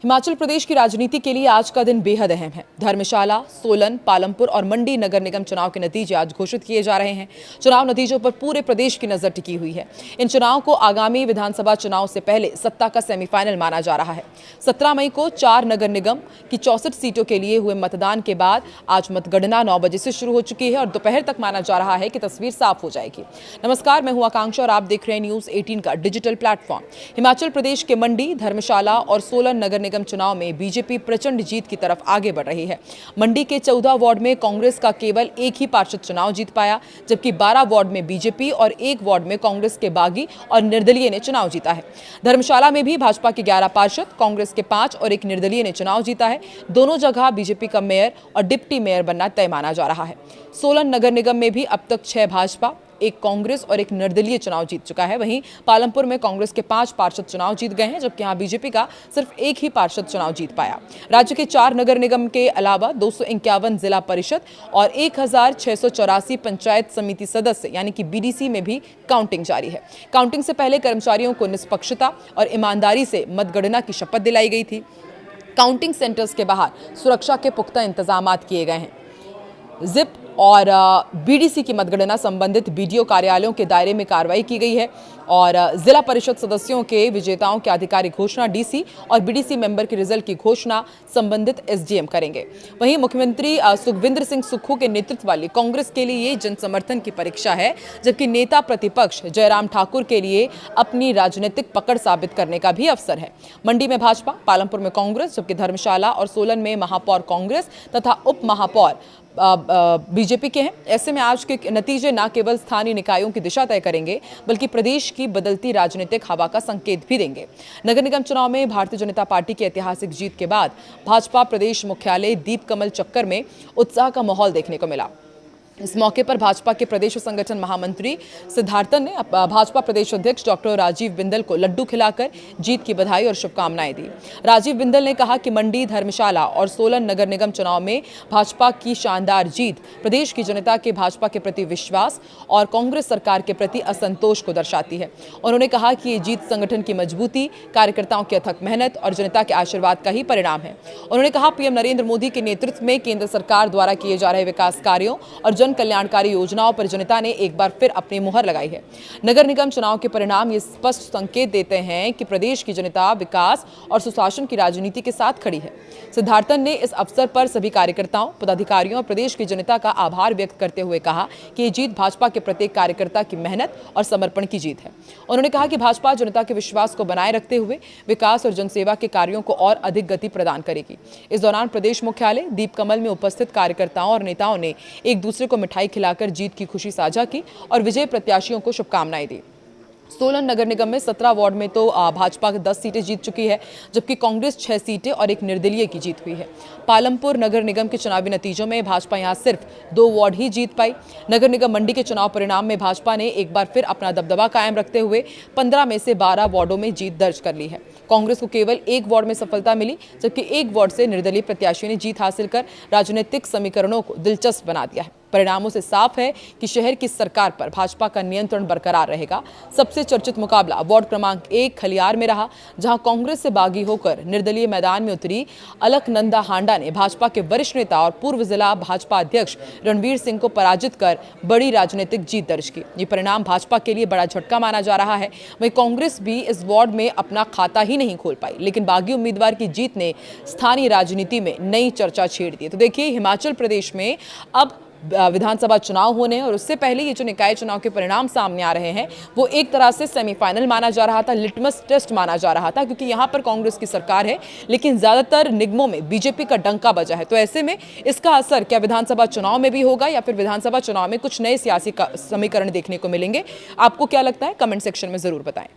हिमाचल प्रदेश की राजनीति के लिए आज का दिन बेहद अहम है। धर्मशाला, सोलन, पालमपुर और मंडी नगर निगम चुनाव के नतीजे आज घोषित किए जा रहे हैं। चुनाव नतीजों पर पूरे प्रदेश की नजर टिकी हुई है। इन चुनाव को आगामी विधानसभा चुनाव से पहले सत्ता का सेमीफाइनल माना जा रहा है। 17 मई को 4 नगर निगम की 64 सीटों के लिए हुए मतदान के बाद आज मतगणना 9 बजे से शुरू हो चुकी है और दोपहर तक माना जा रहा है कि तस्वीर साफ हो जाएगी। नमस्कार, मैं हूं आकांक्षा और आप देख रहे हैं न्यूज 18 का डिजिटल प्लेटफॉर्म। हिमाचल प्रदेश के मंडी, धर्मशाला और सोलन नगर निगम चुनाव में बीजेपी प्रचंड जीत की तरफ आगे बढ़ रही है। मंडी के 14 वार्ड में कांग्रेस का केवल एक ही पार्षद चुनाव जीत पाया, जबकि 12 वार्ड में बीजेपी और 1 वार्ड में कांग्रेस के बागी और निर्दलीय ने चुनाव जीता है। धर्मशाला में भी भाजपा के 11 पार्षद, कांग्रेस के 5 और 1 निर्दलीय ने चुनाव जीता है। दोनों जगह बीजेपी का मेयर और डिप्टी मेयर बनना तय माना जा रहा है। सोलन नगर निगम में भी अब तक 6 भाजपा, 1 कांग्रेस और 1 निर्दलीय चुनाव जीत चुका है। वहीं पालमपुर में कांग्रेस के 5 पार्षद चुनाव जीत गए हैं, जबकि यहां बीजेपी का सिर्फ 1 ही पार्षद चुनाव जीत पाया। राज्य के 4 नगर निगम के अलावा 251 जिला परिषद और 1684 पंचायत समिति सदस्य यानी कि बीडीसी में भी काउंटिंग जारी है। काउंटिंग से पहले कर्मचारियों को निष्पक्षता और ईमानदारी से मतगणना की शपथ दिलाई गई थी। काउंटिंग सेंटर्स के बाहर सुरक्षा के पुख्ता इंतजाम किए गए हैं। जिप और बीडीसी की मतगणना संबंधित बीडीओ कार्यालयों के दायरे में कार्रवाई की गई है और जिला परिषद सदस्यों के विजेताओं के आधिकारिक घोषणा डीसी और बीडीसी मेंबर के रिजल्ट की घोषणा संबंधित एसडीएम करेंगे। वहीं मुख्यमंत्री सुखविंदर सिंह सुक्खू के नेतृत्व वाली कांग्रेस के लिए ये जनसमर्थन की परीक्षा है, जबकि नेता प्रतिपक्ष जयराम ठाकुर के लिए अपनी राजनीतिक पकड़ साबित करने का भी अवसर है। मंडी में भाजपा, पालमपुर में कांग्रेस, जबकि धर्मशाला और सोलन में महापौर कांग्रेस तथा उप महापौर बीजेपी के हैं। ऐसे में आज के नतीजे न केवल स्थानीय निकायों की दिशा तय करेंगे, बल्कि प्रदेश की बदलती राजनीतिक हवा का संकेत भी देंगे। नगर निगम चुनाव में भारतीय जनता पार्टी की ऐतिहासिक जीत के बाद भाजपा प्रदेश मुख्यालय दीप कमल चक्कर में उत्साह का माहौल देखने को मिला। इस मौके पर भाजपा के प्रदेश संगठन महामंत्री सिद्धार्थन ने भाजपा प्रदेश अध्यक्ष डॉक्टर राजीव बिंदल को लड्डू खिलाकर जीत की बधाई और शुभकामनाएं दी। राजीव बिंदल ने कहा कि मंडी, धर्मशाला और सोलन नगर निगम चुनाव में भाजपा की शानदार जीत प्रदेश की जनता के भाजपा के प्रति विश्वास और कांग्रेस सरकार के प्रति असंतोष को दर्शाती है। उन्होंने कहा कि ये जीत संगठन की मजबूती, कार्यकर्ताओं की अथक मेहनत और जनता के आशीर्वाद का ही परिणाम है। उन्होंने कहा पीएम नरेंद्र मोदी के नेतृत्व में केंद्र सरकार द्वारा किए जा रहे विकास कार्यों और कल्याणकारी योजनाओं पर जनता ने एक बार फिर अपनी मुहर लगाई है। नगर निगम चुनाव के परिणाम ये स्पष्ट संकेत देते हैं कि प्रदेश की जनता विकास और सुशासन की राजनीति के साथ खड़ी है। सिद्धार्थन ने इस अवसर पर सभी कार्यकर्ताओं, पदाधिकारियों और प्रदेश की जनता का आभार व्यक्त करते हुए कहा कि ये जीत भाजपा के प्रत्येक कार्यकर्ता की मेहनत और समर्पण की जीत है। उन्होंने कहा कि भाजपा जनता के विश्वास को बनाए रखते हुए विकास और जनसेवा के कार्यों को और अधिक गति प्रदान करेगी। इस दौरान प्रदेश मुख्यालय दीप कमल में उपस्थित कार्यकर्ताओं और नेताओं ने एक दूसरे को मिठाई खिलाकर जीत की खुशी साझा की और विजय प्रत्याशियों को शुभकामनाएं दी। सोलन नगर निगम में 17 वार्ड में तो भाजपा 10 सीटें जीत चुकी है, जबकि कांग्रेस 6 सीटें और 1 निर्दलीय की जीत हुई है। पालमपुर नगर निगम के चुनावी नतीजों में भाजपा यहां सिर्फ 2 वार्ड ही जीत पाई। नगर निगम मंडी के चुनाव परिणाम में भाजपा ने एक बार फिर अपना दबदबा कायम रखते हुए 15 में से 12 वार्डों में जीत दर्ज कर ली है। कांग्रेस को केवल 1 वार्ड में सफलता मिली, जबकि 1 वार्ड से निर्दलीय प्रत्याशियों ने जीत हासिल कर राजनीतिक समीकरणों को दिलचस्प बना दिया है। परिणामों से साफ है कि शहर की सरकार पर भाजपा का नियंत्रण बरकरार रहेगा। सबसे चर्चित मुकाबला वार्ड क्रमांक 1 खलियार में रहा, जहां कांग्रेस से बागी होकर निर्दलीय मैदान में उतरी अलकनंदा हांडा ने भाजपा के वरिष्ठ नेता और पूर्व जिला भाजपा अध्यक्ष रणवीर सिंह को पराजित कर बड़ी राजनीतिक जीत दर्ज की। ये परिणाम भाजपा के लिए बड़ा झटका माना जा रहा है। वहीं कांग्रेस भी इस वार्ड में अपना खाता ही नहीं खोल पाई, लेकिन बागी उम्मीदवार की जीत ने स्थानीय राजनीति में नई चर्चा छेड़ दी। तो देखिए, हिमाचल प्रदेश में अब विधानसभा चुनाव होने और उससे पहले ये जो निकाय चुनाव के परिणाम सामने आ रहे हैं, वो एक तरह से सेमीफाइनल माना जा रहा था, लिटमस टेस्ट माना जा रहा था, क्योंकि यहाँ पर कांग्रेस की सरकार है लेकिन ज्यादातर निगमों में बीजेपी का डंका बजा है। तो ऐसे में इसका असर क्या विधानसभा चुनाव में भी होगा या फिर विधानसभा चुनाव में कुछ नए सियासी समीकरण देखने को मिलेंगे? आपको क्या लगता है? कमेंट सेक्शन में जरूर बताएं।